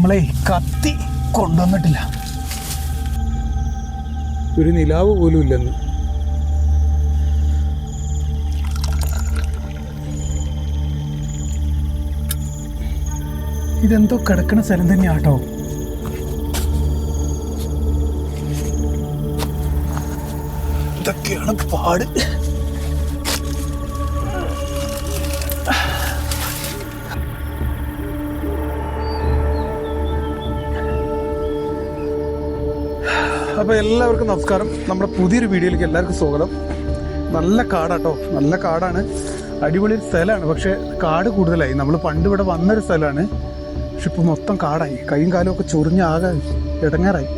നമ്മളെ കത്തി കൊണ്ടുവന്നിട്ടില്ല. ഒരു നിലാവ് പോലും ഇല്ലെന്ന്. ഇതെന്തോ കിടക്കുന്ന സ്ഥലം തന്നെയാട്ടോ. ഇതൊക്കെയാണ് പാട്. അപ്പോൾ എല്ലാവർക്കും നമസ്കാരം. നമ്മുടെ പുതിയൊരു വീഡിയോയിലേക്ക് എല്ലാവർക്കും സ്വാഗതം. നല്ല കാടാട്ടോ, നല്ല കാടാണ്, അടിപൊളി സ്ഥലമാണ്. പക്ഷെ കാട് കൂടുതലായി. നമ്മൾ പണ്ട് ഇവിടെ വന്നൊരു സ്ഥലമാണ്, പക്ഷെ ഇപ്പോൾ മൊത്തം കാടായി. കൈയും കാലും ഒക്കെ ചൊറിഞ്ഞ് ആകെ ഇടങ്ങാറായി.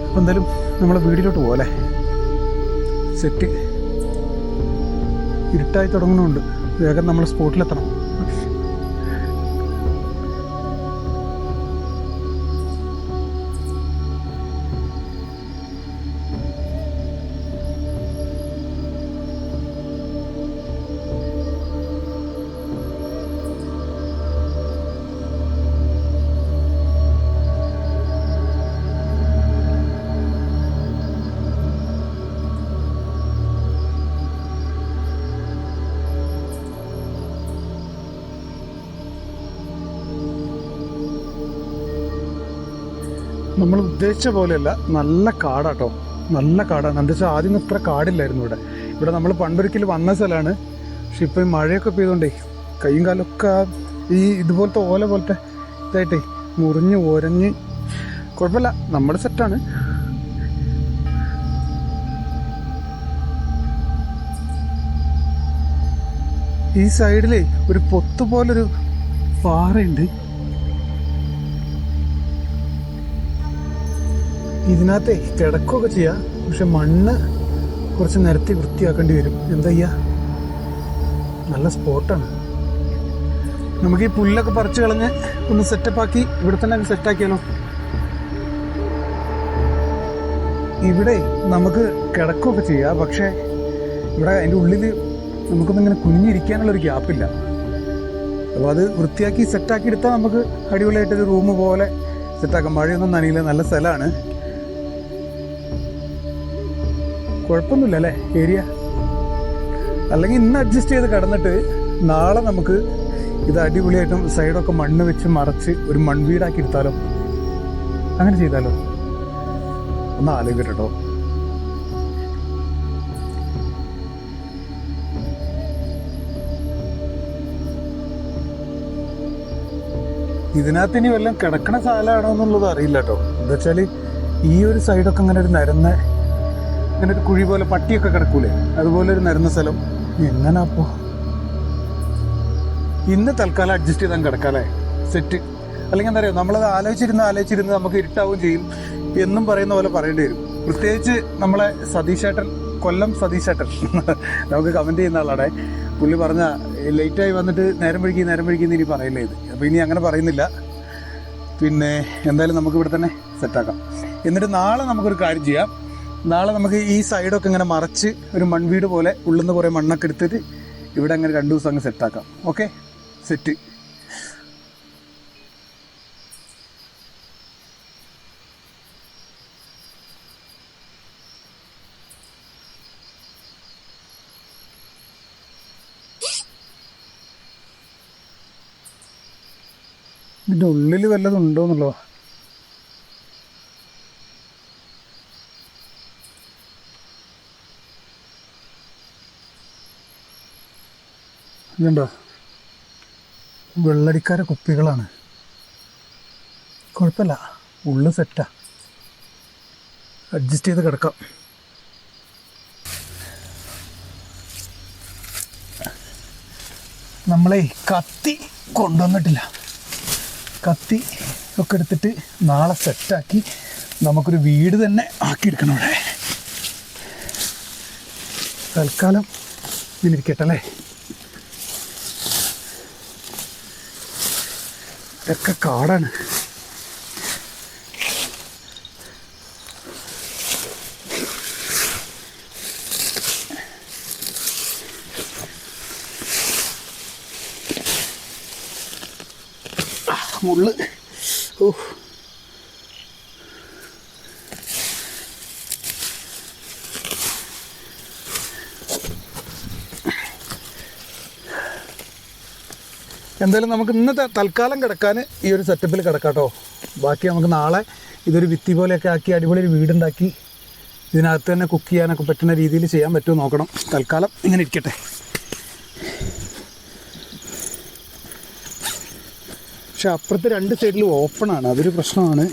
അപ്പോൾ എന്തായാലും നമ്മളെ വീട്ടിലോട്ട് പോകല്ലേ. സെറ്റ് ഇരുട്ടായി തുടങ്ങുന്നുണ്ട്. വേഗം നമ്മൾ സ്പോട്ടിലെത്തണം. നമ്മൾ ഉദ്ദേശിച്ച പോലെയല്ല, നല്ല കാടാട്ടോ, നല്ല കാടാണ്. എന്താ വെച്ചാൽ ആദ്യം ഇത്ര കാടില്ലായിരുന്നു ഇവിടെ. ഇവിടെ നമ്മൾ പണ്ടൊരിക്കൽ വന്ന സ്ഥലമാണ്. പക്ഷെ ഇപ്പം മഴയൊക്കെ പെയ്തുകൊണ്ടേ കൈയും കാലൊക്കെ ഈ ഇതുപോലത്തെ ഓല പോലത്തെ ഇതായിട്ടേ മുറിഞ്ഞ് ഒരഞ്ഞ്. കുഴപ്പമില്ല, നമ്മൾ സെറ്റാണ്. ഈ സൈഡിലേ ഒരു പൊത്തുപോലൊരു പാറയുണ്ട്. ഇതിനകത്തെ കിടക്കുകയൊക്കെ ചെയ്യാം, പക്ഷെ മണ്ണ് കുറച്ച് നിരത്തി വൃത്തിയാക്കേണ്ടി വരും. എന്താ ചെയ്യാ, നല്ല സ്പോട്ടാണ്. നമുക്ക് ഈ പുല്ലൊക്കെ പറിച്ച് കളഞ്ഞ് ഒന്ന് സെറ്റപ്പാക്കി ഇവിടെ തന്നെ സെറ്റാക്കിയാലോ. ഇവിടെ നമുക്ക് കിടക്കുകയൊക്കെ ചെയ്യാം, പക്ഷേ ഇവിടെ അതിൻ്റെ ഉള്ളിൽ നമുക്കൊന്നും ഇങ്ങനെ കുനിഞ്ഞിരിക്കാനുള്ളൊരു ഗ്യാപ്പില്ല. അപ്പോൾ അത് വൃത്തിയാക്കി സെറ്റാക്കി എടുത്താൽ നമുക്ക് അടിപൊളിയായിട്ടൊരു റൂം പോലെ സെറ്റാക്കാം. മഴയൊന്നും നനയില്ല, നല്ല സ്ഥലമാണ്. കുഴപ്പമൊന്നുമില്ല അല്ലേ ഏരിയ. അല്ലെങ്കിൽ ഇന്ന് അഡ്ജസ്റ്റ് ചെയ്ത് കിടന്നിട്ട് നാളെ നമുക്ക് ഇത് അടിപൊളിയായിട്ടും സൈഡൊക്കെ മണ്ണ് വെച്ച് മറച്ച് ഒരു മൺവീടാക്കി എടുത്താലോ. അങ്ങനെ ചെയ്താലോ, ഒന്ന് ആലോചിക്കട്ടോ. ഇതിനകത്ത് ഇനി വല്ലതും കിടക്കണ സ്ഥലമാണോ എന്നുള്ളത് അറിയില്ല കേട്ടോ. എന്താ വെച്ചാൽ ഈ ഒരു സൈഡൊക്കെ അങ്ങനെ ഒരു നിരന്ന, ഇങ്ങനെ ഒരു കുഴി പോലെ പട്ടിയൊക്കെ കിടക്കൂലേ, അതുപോലെ ഒരു നിരന്ന സ്ഥലം. എങ്ങനാ അപ്പോ ഇന്ന് തൽക്കാലം അഡ്ജസ്റ്റ് ചെയ്താൽ കിടക്കാല്ലേ, സെറ്റ്. അല്ലെങ്കിൽ എന്താ പറയുക, നമ്മളത് ആലോചിച്ചിരുന്ന് നമുക്ക് ഇരുട്ടാവുകയും ചെയ്യും എന്നും പറയുന്ന പോലെ പറയേണ്ടി വരും. പ്രത്യേകിച്ച് നമ്മളെ സതീശേട്ടൻ, കൊല്ലം സതീശേട്ടൻ നമുക്ക് കമൻറ്റ് ചെയ്യുന്ന ആളാടെ. പുള്ളി പറഞ്ഞ ലേറ്റായി വന്നിട്ട് നേരം വഴുകി ഇനി പറയില്ലേ ഇത്. അപ്പോൾ ഇനി അങ്ങനെ പറയുന്നില്ല. പിന്നെ എന്തായാലും നമുക്ക് ഇവിടെ തന്നെ സെറ്റാക്കാം. എന്നിട്ട് നാളെ നമുക്കൊരു കാര്യം ചെയ്യാം. നാളെ നമുക്ക് ഈ സൈഡൊക്കെ ഇങ്ങനെ മറച്ച് ഒരു മൺവീട് പോലെ ഉള്ളിൽ നിന്ന് കുറേ മണ്ണൊക്കെ എടുത്തിട്ട് ഇവിടെ അങ്ങനെ 2 ദിവസം അങ്ങ് സെറ്റാക്കാം. Okay, set. ഇതിൻ്റെ ഉള്ളിൽ വല്ലതും ഉണ്ടോ എന്നുള്ളതോ. ഇതുണ്ടോ, വെള്ളടിക്കാര കുപ്പികളാണ്. കുഴപ്പമില്ല, ഉള്ളു സെറ്റാ, അഡ്ജസ്റ്റ് ചെയ്ത് കിടക്കാം. നമ്മളെ കത്തി കൊണ്ടുവന്നിട്ടില്ല. കത്തി ഒക്കെ എടുത്തിട്ട് നാളെ സെറ്റാക്കി നമുക്കൊരു വീട് തന്നെ ആക്കിയെടുക്കണം. ഇവിടെ തൽക്കാലം ഇതിലിരിക്കട്ടല്ലേ. ഇതൊക്കെ കാടാണ്. മുള്ള് ഓഹ്, എന്തായാലും നമുക്ക് ഇന്നത്തെ തൽക്കാലം കിടക്കാൻ ഈ ഒരു സെറ്റപ്പിൽ കിടക്കാം കേട്ടോ. ബാക്കി നമുക്ക് നാളെ ഇതൊരു ഭിത്തി പോലെയൊക്കെ ആക്കി അടിപൊളി ഒരു വീടുണ്ടാക്കി ഇതിനകത്ത് തന്നെ കുക്ക് ചെയ്യാനൊക്കെ പറ്റുന്ന രീതിയിൽ ചെയ്യാൻ പറ്റുമോ നോക്കണം. തൽക്കാലം ഇങ്ങനെ ഇരിക്കട്ടെ. പക്ഷെ അപ്പുറത്തെ രണ്ട് സൈഡിലും ഓപ്പണാണ്, അതൊരു പ്രശ്നമാണ്.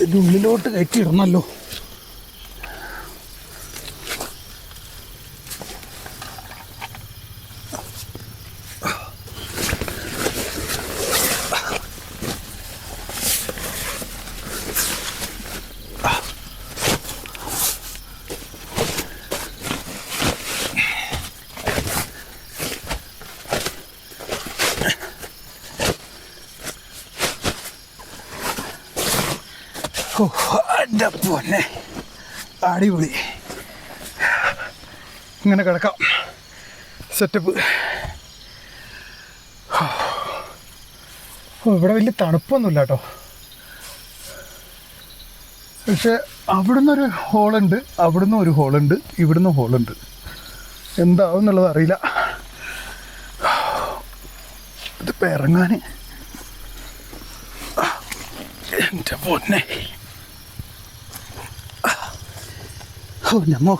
ഇത് ഉള്ളിലോട്ട് കയറ്റിയിടണമല്ലോ. എൻ്റെ പൊന്നെ, അടിപൊളി. ഇങ്ങനെ കിടക്കാം, സെറ്റപ്പ്. ഇവിടെ വലിയ തണുപ്പൊന്നുമില്ല കേട്ടോ. പക്ഷെ അവിടുന്ന് ഒരു ഹോളുണ്ട്, അവിടുന്ന് ഒരു ഹോളുണ്ട്, ഇവിടുന്ന് ഹോളുണ്ട്. എന്താവും എന്നുള്ളത് അറിയില്ല. ഇതിപ്പോൾ ഇറങ്ങാൻ എൻ്റെ പൊന്നെ. ഓ നമ്മോ,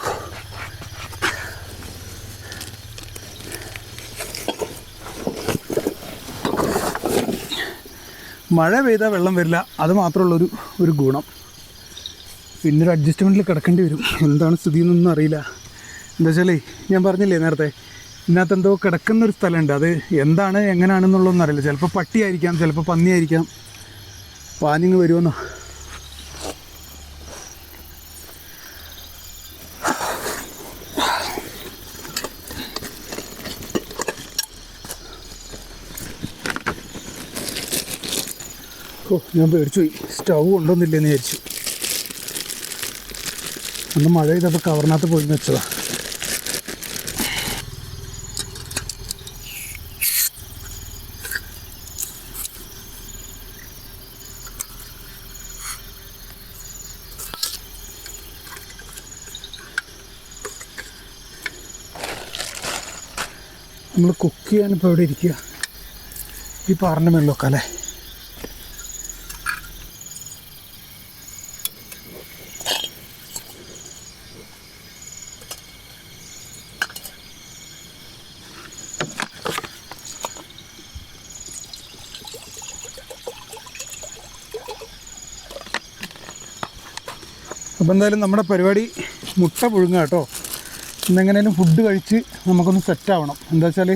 മഴ പെയ്താൽ വെള്ളം വരില്ല, അത് മാത്രമുള്ളൊരു ഗുണം. പിന്നൊരു അഡ്ജസ്റ്റ്മെൻറ്റിൽ കിടക്കേണ്ടി വരും. എന്താണ് സ്ഥിതി എന്നൊന്നും അറിയില്ല. എന്താ വെച്ചാലേ, ഞാൻ പറഞ്ഞില്ലേ നേരത്തെ, ഇതിനകത്ത് എന്തോ കിടക്കുന്നൊരു സ്ഥലമുണ്ട്. അത് എന്താണ് എങ്ങനെയാണെന്നുള്ളതൊന്നും അറിയില്ല. ചിലപ്പോൾ പട്ടിയായിരിക്കാം, ചിലപ്പോൾ പന്നിയായിരിക്കാം. പാഞ്ഞിങ് വരുമെന്നോ. ഓ, ഞാൻ പേടിച്ചു പോയി. സ്റ്റൗ കൊണ്ടൊന്നില്ലെന്ന് വിചാരിച്ചു. അന്ന് മഴ ചെയ്തപ്പോൾ കവറിനകത്ത് പോയി വെച്ചതാ. നമ്മൾ കുക്ക് ചെയ്യാനിപ്പോൾ എവിടെ ഇരിക്കുക? ഈ പാറിൻ്റെ മേളിലൊക്കെ അല്ലേ? അപ്പോൾ എന്തായാലും നമ്മുടെ പരിപാടി മുട്ട പുഴുങ്ങുക കേട്ടോ. ഇന്നെങ്ങനെയും ഫുഡ് കഴിച്ച് നമുക്കൊന്ന് സെറ്റാവണം. എന്താ വെച്ചാൽ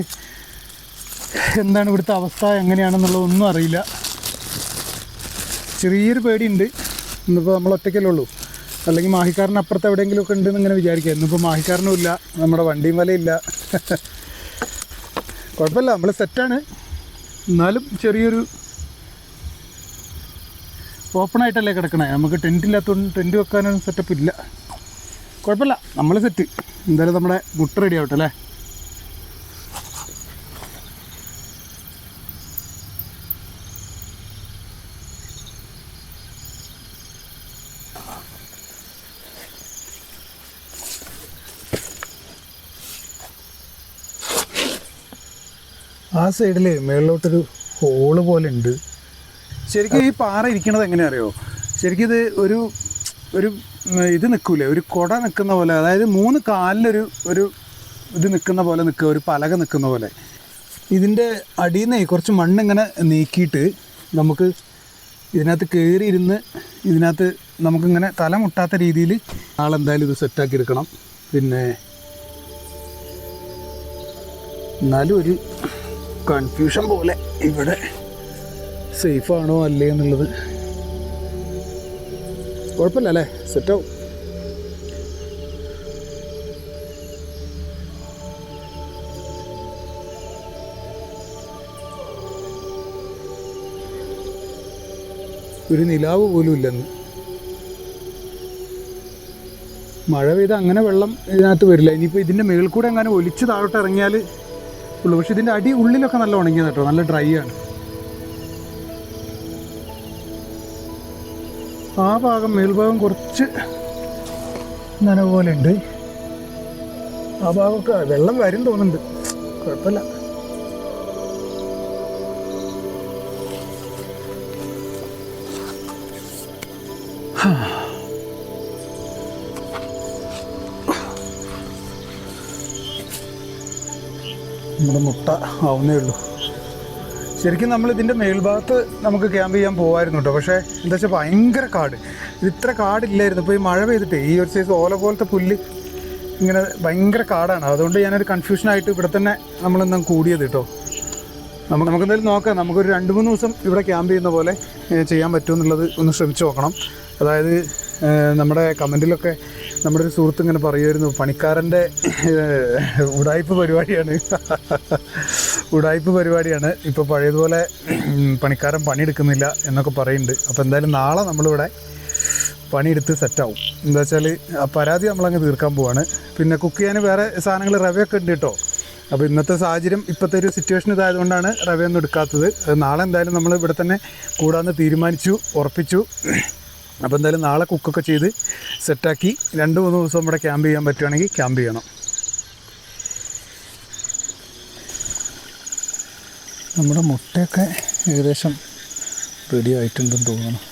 എന്താണ് ഇവിടുത്തെ അവസ്ഥ എങ്ങനെയാണെന്നുള്ളതൊന്നും അറിയില്ല. ചെറിയൊരു പേടിയുണ്ട്. ഇന്നിപ്പോൾ നമ്മൾ ഒറ്റയ്ക്കല്ലേ ഉള്ളൂ. അല്ലെങ്കിൽ മാഹിക്കാരന് അപ്പുറത്ത് എവിടെയെങ്കിലുമൊക്കെ ഉണ്ടെന്ന് ഇങ്ങനെ വിചാരിക്കുക. ഇന്നിപ്പോൾ മാഹിക്കാരനും ഇല്ല, നമ്മുടെ വണ്ടിയും വലയില്ല. കുഴപ്പമില്ല, നമ്മൾ സെറ്റാണ്. എന്നാലും ചെറിയൊരു ഓപ്പണായിട്ടല്ലേ കിടക്കണേ. നമുക്ക് ടെൻറ്റ് ഇല്ലാത്തതുകൊണ്ട് ടെൻറ്റ് വെക്കാനൊന്നും സെറ്റപ്പ് ഇല്ല. കുഴപ്പമില്ല, നമ്മൾ സെറ്റ്. എന്തായാലും നമ്മുടെ മുട്ട റെഡി ആവട്ടെ അല്ലേ? ആ സൈഡിൽ മേളിലോട്ടൊരു ഹോള് പോലെ ഉണ്ട്. ശരിക്കും ഈ പാറ ഇരിക്കണത് എങ്ങനെയാ അറിയോ? ശരിക്കും ഇത് ഒരു ഇത് നിൽക്കൂലേ, ഒരു കുട നിൽക്കുന്ന പോലെ. അതായത് 3 കാലിലൊരു ഇത് നിൽക്കുന്ന പോലെ നിൽക്കുക, ഒരു പലക നിൽക്കുന്ന പോലെ. ഇതിൻ്റെ അടിയിൽ നിന്ന് കുറച്ച് മണ്ണിങ്ങനെ നീക്കിയിട്ട് നമുക്ക് ഇതിനകത്ത് കയറിയിരുന്ന് ഇതിനകത്ത് നമുക്കിങ്ങനെ തല മുട്ടാത്ത രീതിയിൽ ആളെന്തായാലും ഇത് സെറ്റാക്കി എടുക്കണം. പിന്നെ എന്നാലും ഒരു കൺഫ്യൂഷൻ പോലെ ഇവിടെ സേഫാണോ അല്ലേ എന്നുള്ളത്. കുഴപ്പമില്ല അല്ലേ, സെറ്റാവും. ഒരു നിലാവ് പോലും ഇല്ലെന്ന്. മഴ പെയ്ത് അങ്ങനെ വെള്ളം ഇതിനകത്ത് വരില്ല. ഇനിയിപ്പോൾ ഇതിൻ്റെ മേളിൽ കൂടെ എങ്ങനെ ഒലിച്ച് താഴോട്ട് ഇറങ്ങിയാൽ ഉള്ളൂ. പക്ഷെ ഇതിൻ്റെ അടി ഉള്ളിലൊക്കെ നല്ല ഉണങ്ങിയത് കേട്ടോ, നല്ല ഡ്രൈ ആണ്. ആ ഭാഗം മേൽഭാഗം കുറച്ച് നനവ് പോലെ ഉണ്ട്. ആ ഭാഗമൊക്കെ വെള്ളം വരും തോന്നുന്നുണ്ട്, കുഴപ്പമില്ല. നമ്മുടെ മുട്ട ആവുന്നേ ഉള്ളൂ. ശരിക്കും നമ്മൾ ഇതിൻ്റെ മേൽഭാഗത്ത് നമുക്ക് ക്യാമ്പ് ചെയ്യാൻ പോകുമായിരുന്നു കേട്ടോ. പക്ഷേ എന്താ വെച്ചാൽ ഭയങ്കര കാട്, ഇത് ഇത്ര കാടില്ലായിരുന്നു. ഇപ്പോൾ ഈ മഴ പെയ്തിട്ട് ഈ ഒരു സൈസ് ഓല പോലത്തെ പുല്ല് ഇങ്ങനെ ഭയങ്കര കാടാണ്. അതുകൊണ്ട് ഞാനൊരു കൺഫ്യൂഷനായിട്ട് ഇവിടെ തന്നെ നമ്മളിന്ന് കൂടിയത് കേട്ടോ. നമുക്കെന്തായാലും നോക്കാം, നമുക്കൊരു 2-3 ദിവസം ഇവിടെ ക്യാമ്പ് ചെയ്യുന്ന പോലെ ചെയ്യാൻ പറ്റുമെന്നുള്ളത് ഒന്ന് ശ്രമിച്ച് നോക്കണം. അതായത് നമ്മുടെ കമൻറ്റിലൊക്കെ നമ്മുടെ ഒരു സുഹൃത്ത് ഇങ്ങനെ പറയുമായിരുന്നു, പണിക്കാരൻ്റെ ഉടായ്പ പരിപാടിയാണ് ഇപ്പോൾ പഴയതുപോലെ പണിക്കാരൻ പണിയെടുക്കുന്നില്ല എന്നൊക്കെ പറയുന്നുണ്ട്. അപ്പോൾ എന്തായാലും നാളെ നമ്മളിവിടെ പണിയെടുത്ത് സെറ്റാവും. എന്താ വെച്ചാൽ ആ പരാതി നമ്മളങ്ങ് തീർക്കാൻ പോവാണ്. പിന്നെ കുക്ക് ചെയ്യാൻ വേറെ സാധനങ്ങൾ റവയൊക്കെ ഉണ്ട് കേട്ടോ. അപ്പോൾ ഇന്നത്തെ സാഹചര്യം, ഇപ്പോഴത്തെ ഒരു സിറ്റുവേഷൻ ഇതായതുകൊണ്ടാണ് റവയൊന്നും എടുക്കാത്തത്. നാളെ എന്തായാലും നമ്മൾ ഇവിടെ തന്നെ കൂടാമെന്ന് തീരുമാനിച്ചു, ഉറപ്പിച്ചു. അപ്പോൾ എന്തായാലും നാളെ കുക്കൊക്കെ ചെയ്ത് സെറ്റാക്കി 2-3 ദിവസം ഇവിടെ ക്യാമ്പ് ചെയ്യാൻ പറ്റുകയാണെങ്കിൽ ക്യാമ്പ് ചെയ്യണം. നമ്മുടെ മുട്ടയൊക്കെ ഏകദേശം റെഡി ആയിട്ടുണ്ടെന്ന് തോന്നുന്നു.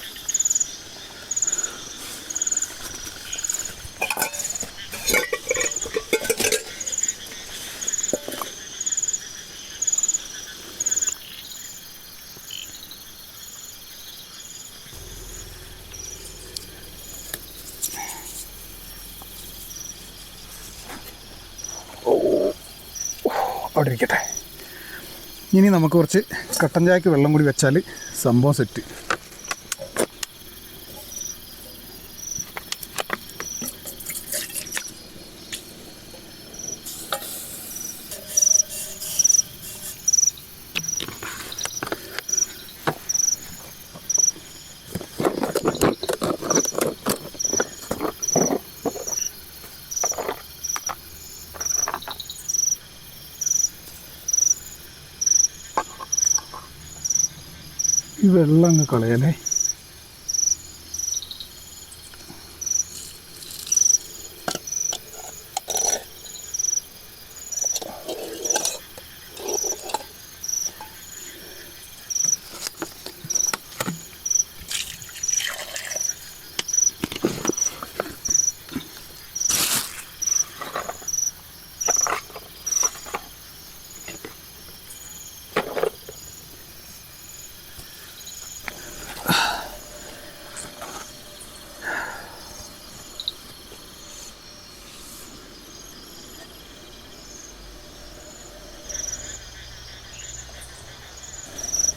അവിടെ ഇരിക്കട്ടെ. ഇനി നമുക്ക് കുറച്ച് കട്ടൻ ചായക്ക് വെള്ളം കൂടി വെച്ചാൽ സംഭവം സെറ്റ്. ഈ വെള്ളം അങ്ങ് കളയല്ലേ.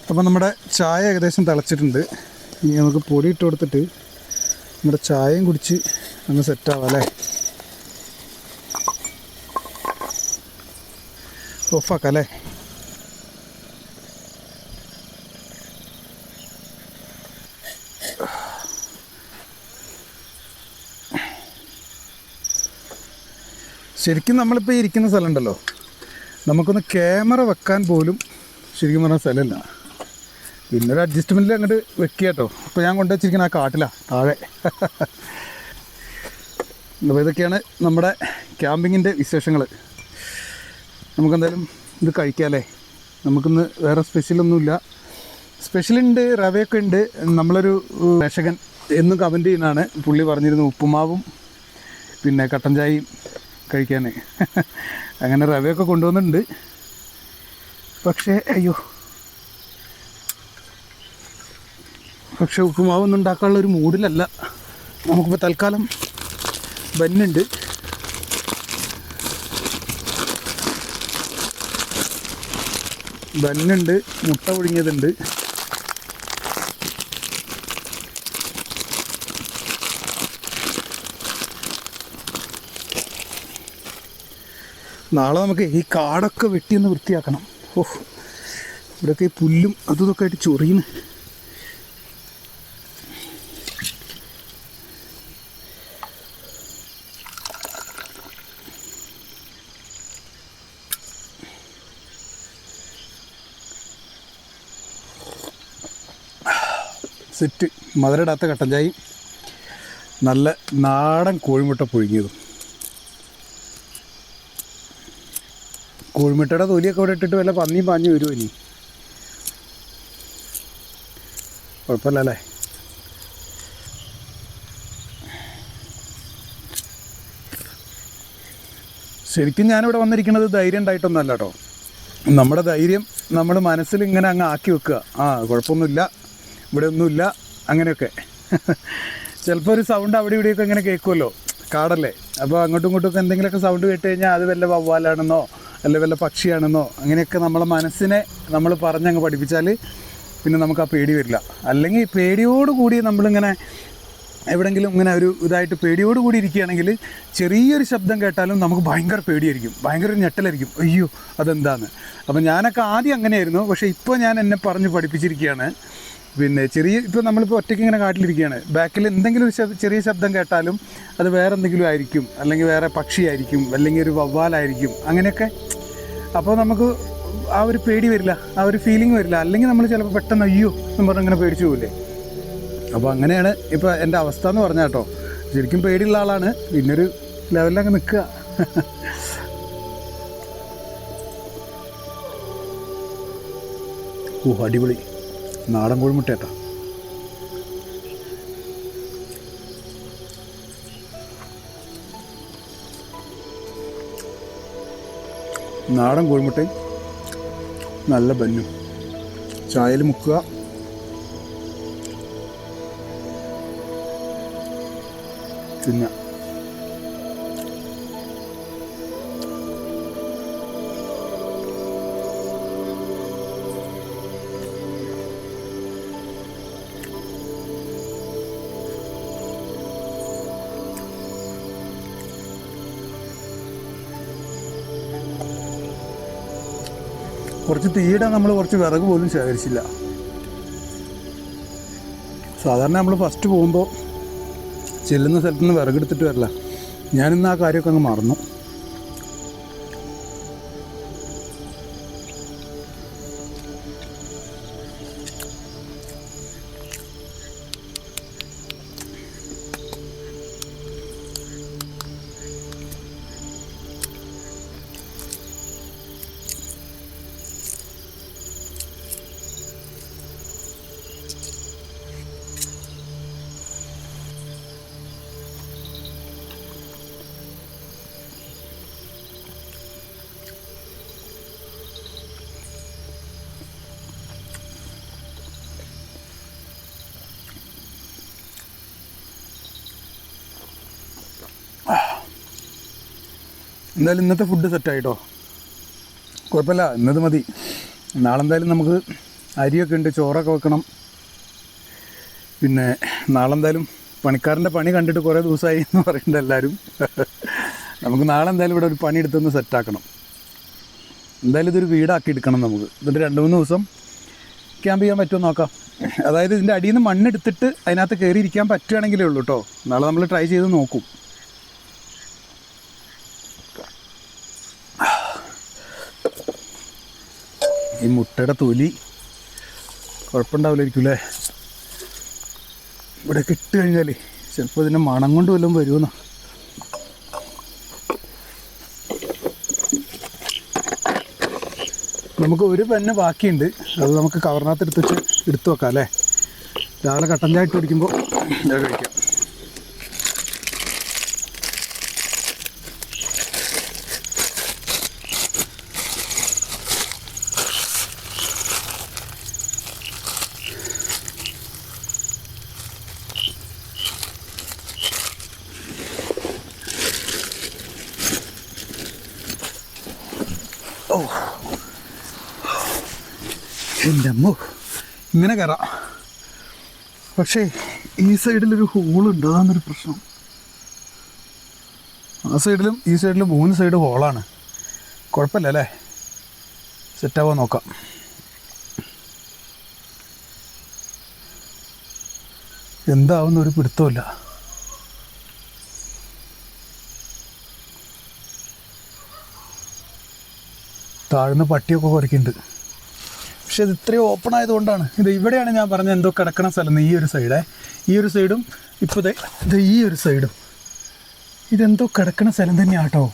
അപ്പോൾ നമ്മുടെ ചായ ഏകദേശം തിളച്ചിട്ടുണ്ട്. ഇനി നമുക്ക് പൊടി ഇട്ട് കൊടുത്തിട്ട് നമ്മുടെ ചായയും കുടിച്ച് ഒന്ന് സെറ്റാവാം അല്ലേ. ഓഫാക്കാം അല്ലേ. ശരിക്കും നമ്മളിപ്പോൾ ഇരിക്കുന്ന സ്ഥലം ഉണ്ടല്ലോ, നമുക്കൊന്ന് ക്യാമറ വെക്കാൻ പോലും ശരിക്കും പറഞ്ഞ സ്ഥലമില്ല. പിന്നെ ഒരു അഡ്ജസ്റ്റ്മെൻറ്റിൽ അങ്ങോട്ട് വെക്കുക കേട്ടോ. അപ്പോൾ ഞാൻ കൊണ്ടുവച്ചിരിക്കുന്ന ആ കാട്ടിലാണ് താഴെ. അപ്പോൾ ഇതൊക്കെയാണ് നമ്മുടെ ക്യാമ്പിങ്ങിൻ്റെ വിശേഷങ്ങൾ. നമുക്കെന്തായാലും ഇത് കഴിക്കാമല്ലേ. നമുക്കിന്ന് വേറെ സ്പെഷ്യലൊന്നുമില്ല. സ്പെഷ്യലുണ്ട്, റവയൊക്കെ ഉണ്ട്. നമ്മളൊരു പ്രേക്ഷകൻ എന്നും കമൻറ്റ് ചെയ്യുന്നതാണ്, പുള്ളി പറഞ്ഞിരുന്നു ഉപ്പുമാവും പിന്നെ കട്ടൻ ചായയും കഴിക്കാൻ. അങ്ങനെ റവയൊക്കെ കൊണ്ടുവന്നിട്ടുണ്ട്. പക്ഷേ ഉപ്പുമാവൊന്നും ഉണ്ടാക്കാനുള്ള ഒരു മൂഡിലല്ല. നമുക്കിപ്പോൾ തൽക്കാലം ബന്നുണ്ട്. മുട്ട പുഴുങ്ങിയതുണ്ട്. നാളെ നമുക്ക് ഈ കാടൊക്കെ വെട്ടിയൊന്ന് വൃത്തിയാക്കണം. ഓഹ്, ഇവിടെയൊക്കെ ഈ പുല്ലും അതും ഇതൊക്കെ ആയിട്ട് ചൊറിയുന്നു. സെറ്റ് മധുരമിടാത്ത കട്ടൻ ചായയും നല്ല നാടൻ കോഴിമുട്ട പുഴുങ്ങിയതും. കോഴിമുട്ടയുടെ തൊലിയൊക്കെ ഇവിടെ ഇട്ടിട്ട് വല്ല പന്നിയും പാഞ്ഞു വരുമോ ഇനി? കുഴപ്പമില്ല അല്ലേ? ശരിക്കും ഞാനിവിടെ വന്നിരിക്കുന്നത് ധൈര്യം ഉണ്ടായിട്ടൊന്നുമല്ല കേട്ടോ. നമ്മുടെ ധൈര്യം നമ്മൾ മനസ്സിൽ ഇങ്ങനെ അങ്ങ് ആക്കി വെക്കുക. കുഴപ്പമൊന്നുമില്ല, ഇവിടെ ഒന്നുമില്ല, അങ്ങനെയൊക്കെ. ചിലപ്പോൾ ഒരു സൗണ്ട് അവിടെ ഇവിടെയൊക്കെ ഇങ്ങനെ കേൾക്കുമല്ലോ, കാടല്ലേ. അപ്പോൾ അങ്ങോട്ടും ഇങ്ങോട്ടും എന്തെങ്കിലുമൊക്കെ സൗണ്ട് കേട്ട് കഴിഞ്ഞാൽ അത് വല്ല വവ്വാലാണെന്നോ അല്ല വല്ല പക്ഷിയാണെന്നോ അങ്ങനെയൊക്കെ നമ്മളെ മനസ്സിനെ നമ്മൾ പറഞ്ഞങ്ങ് പഠിപ്പിച്ചാൽ പിന്നെ നമുക്ക് ആ പേടി വരില്ല. അല്ലെങ്കിൽ പേടിയോടുകൂടി നമ്മളിങ്ങനെ എവിടെയെങ്കിലും ഇങ്ങനെ ഒരു ഇതായിട്ട് പേടിയോടുകൂടി ഇരിക്കുകയാണെങ്കിൽ ചെറിയൊരു ശബ്ദം കേട്ടാലും നമുക്ക് ഭയങ്കര പേടിയായിരിക്കും, ഭയങ്കര ഞെട്ടലായിരിക്കും, അയ്യോ അതെന്താന്ന്. അപ്പം ഞാനൊക്കെ ആദ്യം അങ്ങനെയായിരുന്നു. പക്ഷേ ഇപ്പോൾ ഞാൻ എന്നെ പറഞ്ഞ് പഠിപ്പിച്ചിരിക്കുകയാണ്. പിന്നെ ഇപ്പോൾ നമ്മളിപ്പോൾ ഒറ്റയ്ക്ക് ഇങ്ങനെ കാട്ടിലിരിക്കുകയാണ്, ബാക്കിൽ എന്തെങ്കിലും ഒരു ചെറിയ ശബ്ദം കേട്ടാലും അത് വേറെ എന്തെങ്കിലും ആയിരിക്കും, അല്ലെങ്കിൽ വേറെ പക്ഷിയായിരിക്കും, അല്ലെങ്കിൽ ഒരു വവ്വാലായിരിക്കും, അങ്ങനെയൊക്കെ. അപ്പോൾ നമുക്ക് ആ ഒരു പേടി വരില്ല, ആ ഒരു ഫീലിംഗ് വരില്ല. അല്ലെങ്കിൽ നമ്മൾ ചിലപ്പോൾ പെട്ടെന്ന് അയ്യോ എന്ന് പറഞ്ഞ് അങ്ങനെ പേടിച്ചു പോകില്ലേ. അപ്പോൾ അങ്ങനെയാണ് ഇപ്പോൾ എൻ്റെ അവസ്ഥ എന്ന് പറഞ്ഞാൽ കേട്ടോ. ശരിക്കും പേടിയുള്ള ആളാണ്, പിന്നൊരു ലെവലിലങ്ങ് നിൽക്കുക. അടിപൊളി നാടൻ കോഴിമുട്ടേട്ടാ. നാടൻ കോഴിമുട്ടയും നല്ല ബന്നും ചായയിൽ മുക്കുക. തിന്ന കുറച്ച് തീയിടാൻ നമ്മൾ കുറച്ച് വിറക് പോലും ശേഖരിച്ചില്ല. സാധാരണ നമ്മൾ ഫസ്റ്റ് പോകുമ്പോൾ ചെല്ലുന്ന സ്ഥലത്ത് നിന്ന് വിറകെടുത്തിട്ട് വരില്ല. ഞാനിന്ന് ആ കാര്യമൊക്കെ അങ്ങ് മറന്നു. എന്തായാലും ഇന്നത്തെ ഫുഡ് സെറ്റായിട്ടോ, കുഴപ്പമില്ല, ഇന്നത് മതി. നാളെ എന്തായാലും നമുക്ക് അരിയൊക്കെ ഉണ്ട്, ചോറൊക്കെ വെക്കണം. പിന്നെ നാളെ എന്തായാലും പണിക്കാരൻ്റെ പണി കണ്ടിട്ട് കുറേ ദിവസമായി എന്ന് പറയുന്നുണ്ട് എല്ലാവരും. നമുക്ക് നാളെ എന്തായാലും ഇവിടെ ഒരു പണി എടുത്തൊന്ന് സെറ്റാക്കണം. എന്തായാലും ഇതൊരു വീടാക്കി എടുക്കണം നമുക്ക്. എന്നിട്ട് 2-3 ദിവസം ക്യാമ്പ് ചെയ്യാൻ പറ്റുമോ നോക്കാം. അതായത് ഇതിൻ്റെ അടിയിൽ നിന്ന് മണ്ണെടുത്തിട്ട് അതിനകത്ത് കയറി ഇരിക്കാൻ പറ്റുകയാണെങ്കിലേ ഉള്ളൂ കേട്ടോ. നാളെ നമ്മൾ ട്രൈ ചെയ്ത് നോക്കും. ഈ മുട്ടയുടെ തൊലി കുഴപ്പമുണ്ടാവില്ലായിരിക്കും അല്ലേ? ഇവിടെ ഇട്ട് കഴിഞ്ഞാൽ ചിലപ്പോൾ ഇതിൻ്റെ മണം കൊണ്ട് വല്ലതും വരുമെന്നോ. നമുക്ക് ഒരു പെണ്ണ് ബാക്കിയുണ്ട്, അത് നമുക്ക് കവറിനകത്ത് എടുത്ത് വെക്കാം അല്ലേ? രാവിലെ കട്ടൻ ചായ ഇട്ട് കുടിക്കുമ്പോൾ ഞാൻ കഴിക്കാം. ഓ എൻ്റെ അമ്മോ, ഇങ്ങനെ കയറാം. പക്ഷേ ഈ സൈഡിലൊരു ഹോളുണ്ട്, അതാണെന്നൊരു പ്രശ്നം. ആ സൈഡിലും ഈ സൈഡിലും 3 സൈഡ് ഹോളാണ്. കുഴപ്പമില്ല അല്ലേ? സെറ്റാവാൻ നോക്കാം. എന്താവുന്ന ഒരു പിടുത്തമില്ല. താഴ്ന്ന പട്ടിയൊക്കെ കുറയ്ക്കുന്നുണ്ട്. പക്ഷെ ഇത് ഇത്രയും ഓപ്പൺ ആയതുകൊണ്ടാണ്. ഇത് ഇവിടെയാണ് ഞാൻ പറഞ്ഞത് എന്തോ കിടക്കണ സ്ഥലം. ഈ ഒരു സൈഡേ, ഈ ഒരു സൈഡും ഇപ്പോൾ ഇത് ഈ ഒരു സൈഡും ഇതെന്തോ കിടക്കണ സ്ഥലം തന്നെയാണ് കേട്ടോ.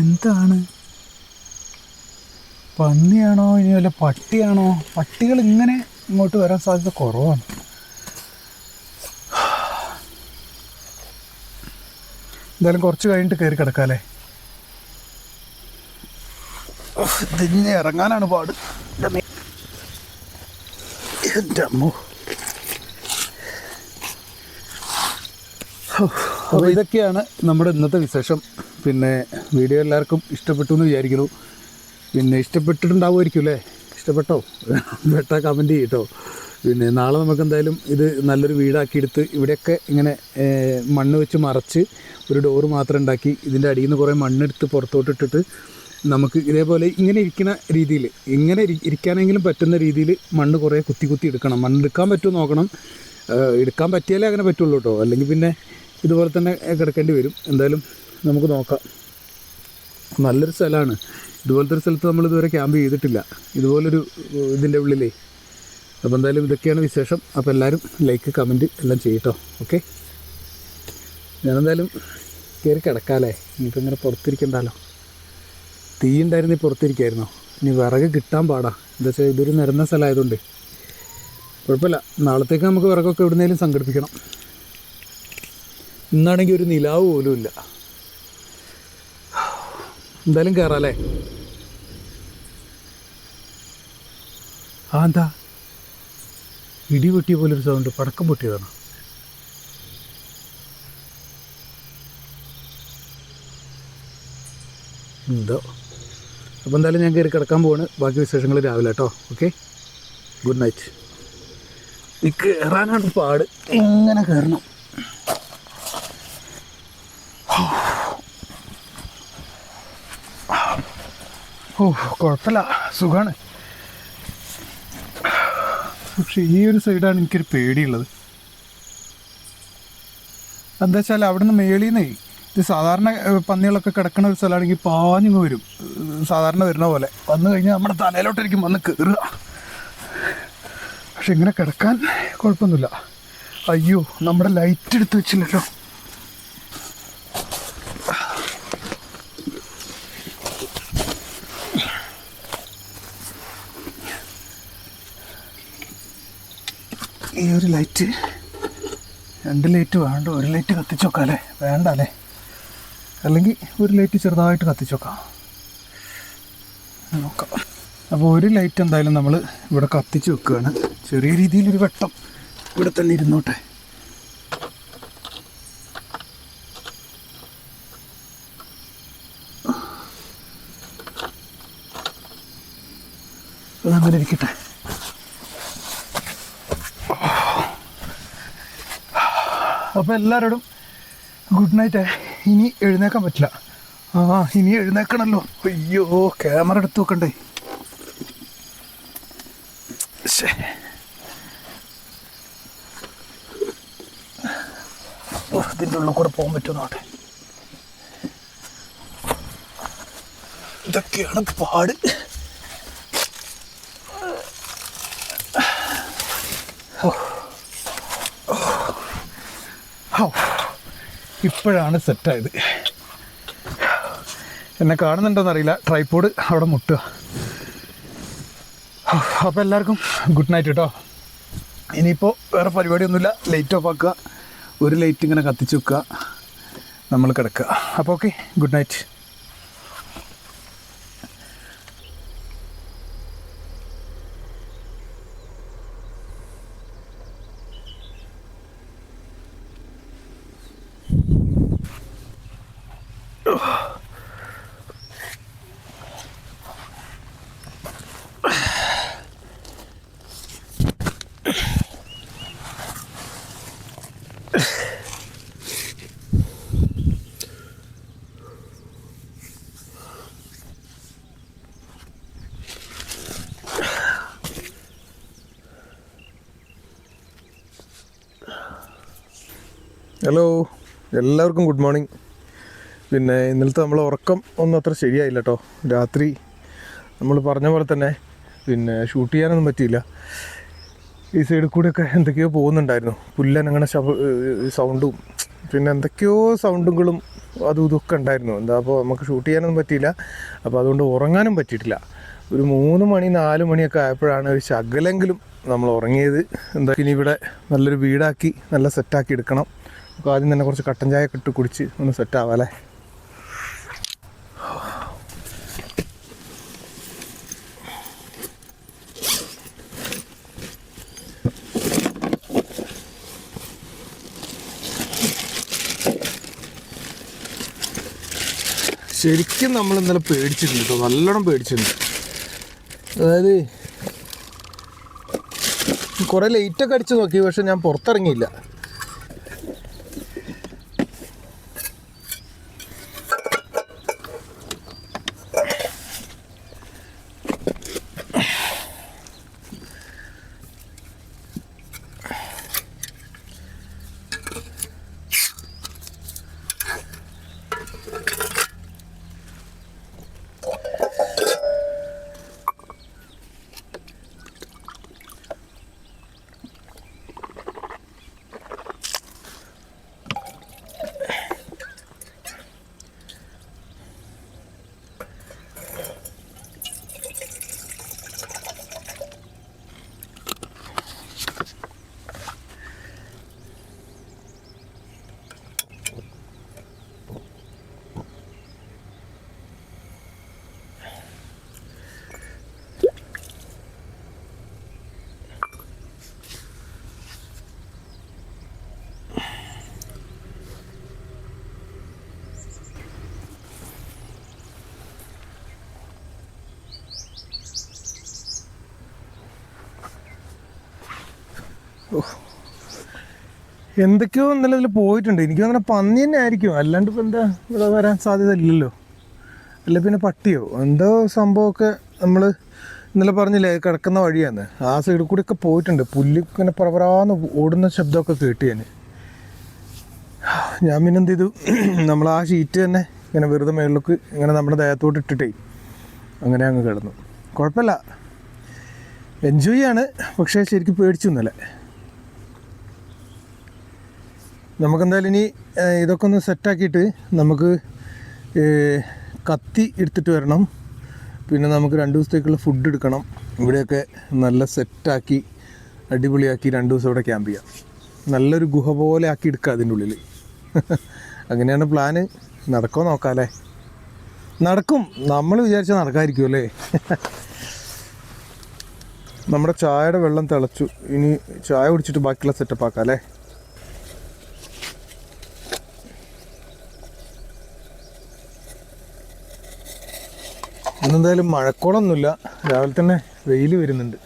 എന്താണ്, പന്നിയാണോ ഇനി വല്ല പട്ടിയാണോ? പട്ടികൾ ഇങ്ങനെ ഇങ്ങോട്ട് വരാൻ സാധ്യത കുറവാണ്. എന്തായാലും കുറച്ച് കഴിഞ്ഞിട്ട് കയറി കിടക്കാമല്ലേ? ഇതിങ്ങനെ ഇറങ്ങാനാണ് പാട്. എൻ്റെ അമ്മോ. അപ്പോൾ ഇതൊക്കെയാണ് നമ്മുടെ ഇന്നത്തെ വിശേഷം. പിന്നെ വീഡിയോ എല്ലാവർക്കും ഇഷ്ടപ്പെട്ടു എന്ന് വിചാരിക്കുന്നു. പിന്നെ ഇഷ്ടപ്പെട്ടിട്ടുണ്ടാവുമായിരിക്കും അല്ലേ? ഇഷ്ടപ്പെട്ടോ? പെട്ട കമൻറ്റ് ചെയ്യട്ടോ. പിന്നെ നാളെ നമുക്ക് എന്തായാലും ഇത് നല്ലൊരു വീടാക്കിയെടുത്ത് ഇവിടെയൊക്കെ ഇങ്ങനെ മണ്ണ് വെച്ച് മറച്ച് ഒരു ഡോറ് മാത്രം ഉണ്ടാക്കി ഇതിൻ്റെ അടിയിൽ നിന്ന് കുറേ മണ്ണെടുത്ത് പുറത്തോട്ടിട്ടിട്ട് നമുക്ക് ഇതേപോലെ ഇങ്ങനെ ഇരിക്കുന്ന രീതിയിൽ, ഇങ്ങനെ ഇരിക്കാനെങ്കിലും പറ്റുന്ന രീതിയിൽ മണ്ണ് കുറേ കുത്തി എടുക്കണം. മണ്ണെടുക്കാൻ പറ്റുമോ നോക്കണം. എടുക്കാൻ പറ്റിയാലേ അങ്ങനെ പറ്റുള്ളൂ കേട്ടോ. അല്ലെങ്കിൽ പിന്നെ ഇതുപോലെ തന്നെ കിടക്കേണ്ടി വരും. എന്തായാലും നമുക്ക് നോക്കാം. നല്ലൊരു സ്ഥലമാണ്. ഇതുപോലത്തെ ഒരു സ്ഥലത്ത് നമ്മൾ ഇതുവരെ ക്യാമ്പ് ചെയ്തിട്ടില്ല, ഇതുപോലൊരു ഇതിൻ്റെ ഉള്ളിലേ. അപ്പോൾ എന്തായാലും ഇതൊക്കെയാണ് വിശേഷം. അപ്പോൾ എല്ലാവരും ലൈക്ക്, കമൻറ്റ് എല്ലാം ചെയ്യട്ടോ. ഓക്കെ, ഞാനെന്തായാലും കയറി കിടക്കാമല്ലേ? ഇനിയിപ്പോൾ ഇങ്ങനെ പുറത്തിരിക്കണ്ടല്ലോ. തീ ഉണ്ടായിരുന്നേ പുറത്തിരിക്കായിരുന്നോ? ഇനി വിറക് കിട്ടാൻ പാടാ. എന്താ വെച്ചാൽ ഇതൊരു നിരന്ന സ്ഥലമായതുകൊണ്ട് കുഴപ്പമില്ല. നാളത്തേക്ക് നമുക്ക് വിറകൊക്കെ എവിടുന്നേലും സംഘടിപ്പിക്കണം. ഇന്നാണെങ്കിൽ ഒരു നിലാവ് പോലും ഇല്ല. എന്തായാലും കയറാമല്ലേ? എന്താ ഇടി പൊട്ടിയ പോലൊരു സൗണ്ട്? പടക്കം പൊട്ടിയതാണ്. എന്തോ. അപ്പോൾ എന്തായാലും ഞാൻ കയറി കിടക്കാൻ പോവാണ്. ബാക്കി വിശേഷങ്ങൾ രാവിലെ കേട്ടോ. Okay, good night. ഈ കയറാനാണ് പാട്. എങ്ങനെ കയറണം? കുഴപ്പമില്ല, സുഖമാണ്. പക്ഷെ ഈ ഒരു സൈഡാണ് എനിക്കൊരു പേടിയുള്ളത്. എന്താ വെച്ചാൽ അവിടെ നിന്ന് മേളിൽ നിന്നേ, ഇത് സാധാരണ പന്നികളൊക്കെ കിടക്കുന്ന ഒരു സ്ഥലമാണെങ്കിൽ പാഞ്ഞിങ്ങ് വരും, സാധാരണ വരുന്ന പോലെ വന്നു കഴിഞ്ഞാൽ നമ്മുടെ തലയിലോട്ടായിരിക്കും വന്ന് കയറുക. പക്ഷെ ഇങ്ങനെ കിടക്കാൻ കുഴപ്പമൊന്നുമില്ല. അയ്യോ, നമ്മുടെ ലൈറ്റ് എടുത്ത് വെച്ചില്ലല്ലോ. ഈ ഒരു ലൈറ്റ്, 2 ലൈറ്റ് വേണ്ട, ഒരു ലൈറ്റ് കത്തിച്ച് വെക്കാം അല്ലേ? വേണ്ട അല്ലേ? അല്ലെങ്കിൽ ഒരു ലൈറ്റ് ചെറുതായിട്ട് കത്തിച്ച് വെക്കാം, നോക്കാം. അപ്പോൾ ഒരു ലൈറ്റ് എന്തായാലും നമ്മൾ ഇവിടെ കത്തിച്ച് വെക്കുകയാണ്. ചെറിയ രീതിയിലൊരു വെട്ടം ഇവിടെ തന്നെ ഇരുന്നോട്ടെ. അതങ്ങനെ ഇരിക്കട്ടെ. അപ്പോൾ എല്ലാവരോടും ഗുഡ് നൈറ്റ്. ഇനി എഴുന്നേക്കാൻ പറ്റില്ല. ഇനി എഴുന്നേക്കണമല്ലോ. അയ്യോ, ക്യാമറ എടുത്ത് വെക്കണ്ടേ? ഇതിൻ്റെ ഉള്ളിൽ കൂടെ പോകാൻ പറ്റുമെന്നോട്ടെ. ഇതൊക്കെയാണ് പാട്. ഇപ്പോഴാണ് സെറ്റായത്. എന്നെ കാണുന്നുണ്ടോയെന്നറിയില്ല, ട്രൈപോഡ് അവിടെ മുട്ടുക. അപ്പോൾ എല്ലാവർക്കും ഗുഡ് നൈറ്റ് കേട്ടോ. ഇനിയിപ്പോൾ വേറെ പരിപാടിയൊന്നുമില്ല. ലൈറ്റ് ഓഫ് ആക്കുക, ഒരു ലൈറ്റ് ഇങ്ങനെ കത്തിച്ച് വെക്കുക, നമ്മൾ കിടക്കുക. അപ്പോൾ ഓക്കെ, ഗുഡ് നൈറ്റ്. ഹലോ, എല്ലാവർക്കും ഗുഡ് മോർണിംഗ്. പിന്നെ ഇന്നലത്തെ നമ്മൾ ഉറക്കം ഒന്നും അത്ര ശരിയായില്ല കേട്ടോ. രാത്രി നമ്മൾ പറഞ്ഞ പോലെ തന്നെ പിന്നെ ഷൂട്ട് ചെയ്യാനൊന്നും പറ്റിയില്ല. ഈ സൈഡിൽ കൂടെയൊക്കെ എന്തൊക്കെയോ പോകുന്നുണ്ടായിരുന്നു. പുല്ലനങ്ങനെ സൗണ്ടും പിന്നെ എന്തൊക്കെയോ സൗണ്ടുകളും അതും ഇതൊക്കെ ഉണ്ടായിരുന്നു. അപ്പോൾ നമുക്ക് ഷൂട്ട് ചെയ്യാനൊന്നും പറ്റിയില്ല. അപ്പോൾ അതുകൊണ്ട് ഉറങ്ങാനും പറ്റിയിട്ടില്ല. ഒരു 3 മണി 4 മണിയൊക്കെ ആയപ്പോഴാണ് ഒരു ശകലെങ്കിലും നമ്മൾ ഉറങ്ങിയത്. ഇനി ഇവിടെ നല്ലൊരു വീടാക്കി നല്ല സെറ്റാക്കി എടുക്കണം. അപ്പോൾ ആദ്യം തന്നെ കുറച്ച് കട്ടൻ ചായ ഒക്കെ ഇട്ട് കുടിച്ച് ഒന്ന് സെറ്റാവാം അല്ലേ. ശരിക്കും നമ്മൾ ഇന്നലെ പേടിച്ചിട്ടുണ്ട് കേട്ടോ, നല്ലോണം പേടിച്ചിട്ടുണ്ട്. അതായത് കുറേ ലൈറ്റൊക്കെ അടിച്ച് നോക്കി, പക്ഷെ ഞാൻ പുറത്തിറങ്ങിയില്ല. എന്തൊക്കെയോ ഇന്നലെ ഇതിൽ പോയിട്ടുണ്ട്. എനിക്ക് അങ്ങനെ പന്നി തന്നെ ആയിരിക്കും, അല്ലാണ്ട് ഇപ്പം എന്താ ഇവിടെ വരാൻ സാധ്യത ഇല്ലല്ലോ. അല്ല പിന്നെ പട്ടിയോ എന്തോ സംഭവമൊക്കെ. നമ്മൾ ഇന്നലെ പറഞ്ഞില്ലേ കിടക്കുന്ന വഴിയാണ്, ആ സൈഡിൽ കൂടെയൊക്കെ പോയിട്ടുണ്ട്. പുല്ല് ഇങ്ങനെ പറപറാന്ന് ഓടുന്ന ശബ്ദമൊക്കെ കേട്ട് ഞാൻ പിന്നെ എന്ത് ചെയ്തു, നമ്മൾ ആ ഷീറ്റ് തന്നെ ഇങ്ങനെ വെറുതെ മേളിലേക്ക് ഇങ്ങനെ നമ്മുടെ ദേഹത്തോട്ട് ഇട്ടിട്ടേ അങ്ങനെ അങ്ങ് കിടന്നു. കുഴപ്പമില്ല, എൻജോയ് ആണ്. പക്ഷേ ശരിക്കും പേടിച്ചു ഇന്നലെ. നമുക്കെന്തായാലും ഇനി ഇതൊക്കെ ഒന്ന് സെറ്റാക്കിയിട്ട് നമുക്ക് കത്തി എടുത്തിട്ട് വരണം. പിന്നെ നമുക്ക് 2 ദിവസത്തേക്കുള്ള ഫുഡ് എടുക്കണം. ഇവിടെയൊക്കെ നല്ല സെറ്റാക്കി അടിപൊളിയാക്കി 2 ദിവസം ഇവിടെ ക്യാമ്പ് ചെയ്യാം. നല്ലൊരു ഗുഹ പോലെ ആക്കി എടുക്കുക അതിൻ്റെ ഉള്ളിൽ. അങ്ങനെയാണ് പ്ലാന്. നടക്കുമോ നോക്കാം അല്ലേ. നടക്കും, നമ്മൾ വിചാരിച്ചാൽ നടക്കാതിരിക്കും അല്ലേ. നമ്മുടെ ചായയുടെ വെള്ളം തിളച്ചു. ഇനി ചായ കുടിച്ചിട്ട് ബാക്കിയുള്ള സെറ്റപ്പ് ആക്കാം അല്ലേ. ഇന്നെന്തായാലും മഴക്കോളൊന്നുമില്ല, രാവിലെ തന്നെ വെയിൽ വരുന്നുണ്ട്.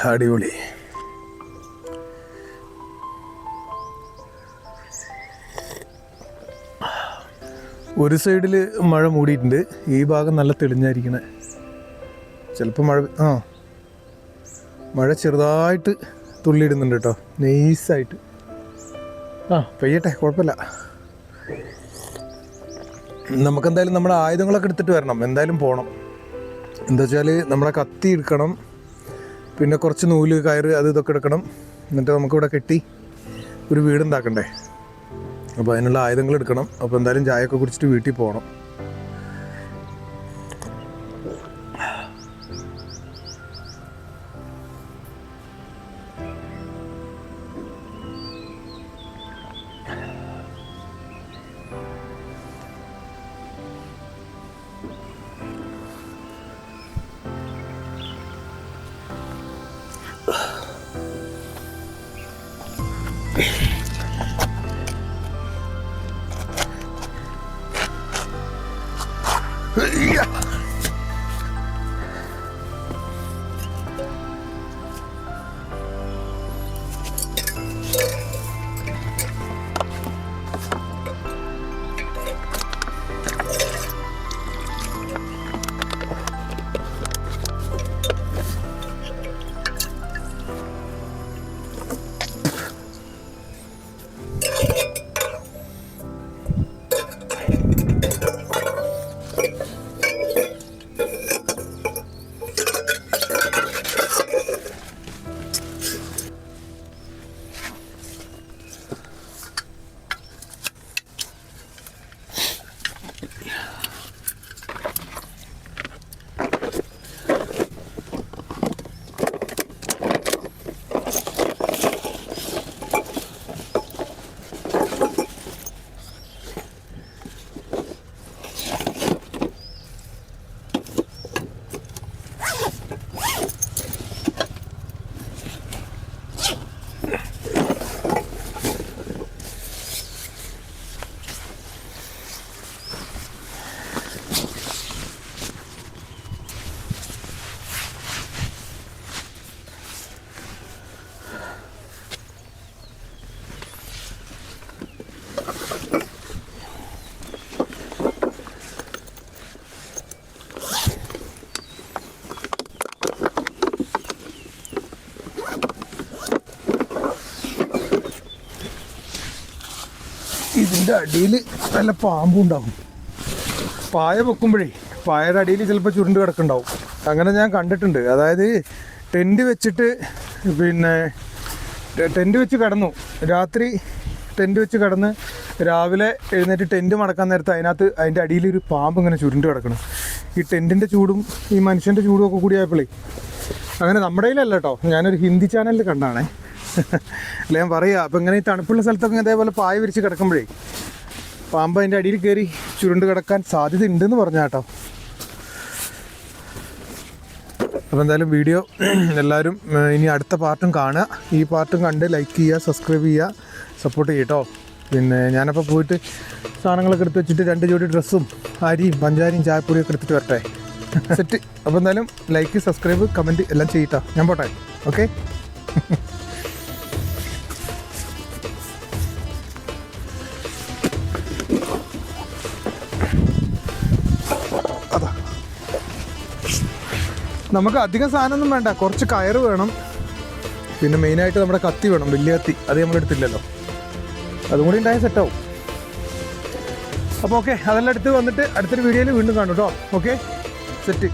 അടിപൊളി. ഒരു സൈഡിൽ മഴ മൂടിയിട്ടുണ്ട്, ഈ ഭാഗം നല്ല തെളിഞ്ഞായിരിക്കണേ. ചിലപ്പോൾ മഴ ചെറുതായിട്ട് തുള്ളിയിടുന്നുണ്ട് കേട്ടോ, നൈസായിട്ട്. പെയ്യട്ടെ, കുഴപ്പമില്ല. നമുക്കെന്തായാലും നമ്മുടെ ആയുധങ്ങളൊക്കെ എടുത്തിട്ട് വരണം. എന്തായാലും പോകണം. എന്താ വെച്ചാൽ നമ്മുടെ കത്തി എടുക്കണം, പിന്നെ കുറച്ച് നൂല് കയറ് അത് ഇതൊക്കെ എടുക്കണം. എന്നിട്ട് നമുക്കിവിടെ കെട്ടി ഒരു വീടുണ്ടാക്കണ്ടേ. അപ്പോൾ അതിനുള്ള ആയുധങ്ങൾ എടുക്കണം. അപ്പോൾ എന്തായാലും ചായയൊക്കെ കുടിച്ചിട്ട് വീട്ടിൽ പോകണം. ഇതിൻ്റെ അടിയിൽ നല്ല പാമ്പും ഉണ്ടാവും. പായ വെക്കുമ്പോഴേ പായയുടെ അടിയിൽ ചിലപ്പോൾ ചുരുണ്ട് കിടക്കുന്നുണ്ടാവും. അങ്ങനെ ഞാൻ കണ്ടിട്ടുണ്ട്. അതായത് ടെൻറ്റ് വെച്ചിട്ട് പിന്നെ ടെൻറ്റ് വെച്ച് കിടന്നു, രാത്രി ടെൻറ്റ് വെച്ച് കിടന്ന് രാവിലെ എഴുന്നേറ്റ് ടെൻറ്റ് മടക്കാൻ നേരത്ത് അതിൻ്റെ അടിയിലൊരു പാമ്പ് ഇങ്ങനെ ചുരുണ്ട് കിടക്കണം. ഈ ടെൻറ്റിൻ്റെ ചൂടും ഈ മനുഷ്യൻ്റെ ചൂടും ഒക്കെ കൂടി ആയപ്പോഴേ അങ്ങനെ നമ്മുടെ കയ്യിലല്ല കേട്ടോ, ഞാനൊരു ഹിന്ദി ചാനലിൽ കണ്ടാണേ. അല്ല ഞാൻ പറയാം, അപ്പം ഇങ്ങനെ ഈ തണുപ്പുള്ള സ്ഥലത്തൊക്കെ ഇതേപോലെ പായ വിരിച്ച് കിടക്കുമ്പോഴേ പാമ്പ് അതിൻ്റെ അടിയിൽ കയറി ചുരുണ്ട് കിടക്കാൻ സാധ്യത ഉണ്ടെന്ന് പറഞ്ഞ കേട്ടോ. അപ്പോൾ എന്തായാലും വീഡിയോ എല്ലാവരും ഇനി അടുത്ത പാർട്ടും കാണുക. ഈ പാർട്ടും കണ്ട് ലൈക്ക് ചെയ്യുക, സബ്സ്ക്രൈബ് ചെയ്യുക, സപ്പോർട്ട് ചെയ്യട്ടോ. പിന്നെ ഞാനപ്പോൾ പോയിട്ട് സാധനങ്ങളൊക്കെ എടുത്ത് വെച്ചിട്ട് 2 ജോഡി ഡ്രസ്സും അരിയും പഞ്ചാരിയും ചായപ്പൊടിയൊക്കെ എടുത്തിട്ട് വരട്ടെ. സെറ്റ്. അപ്പോൾ എന്തായാലും ലൈക്ക്, സബ്സ്ക്രൈബ്, കമൻറ്റ് എല്ലാം ചെയ്യട്ടോ. ഞാൻ പോട്ടെ. ഓക്കെ. അതാ, നമുക്ക് അധികം സാധനമൊന്നും വേണ്ട, കുറച്ച് കയറ് വേണം, പിന്നെ മെയിനായിട്ട് നമ്മുടെ കത്തി വേണം, വലിയ കത്തി. അത് നമ്മളെടുത്തില്ലല്ലോ, അതും കൂടി ഉണ്ടായാൽ സെറ്റാവും. അപ്പോൾ ഓക്കെ, അതെല്ലാം എടുത്ത് വന്നിട്ട് അടുത്തൊരു വീഡിയോയിൽ വീണ്ടും കാണും കേട്ടോ. Okay, set.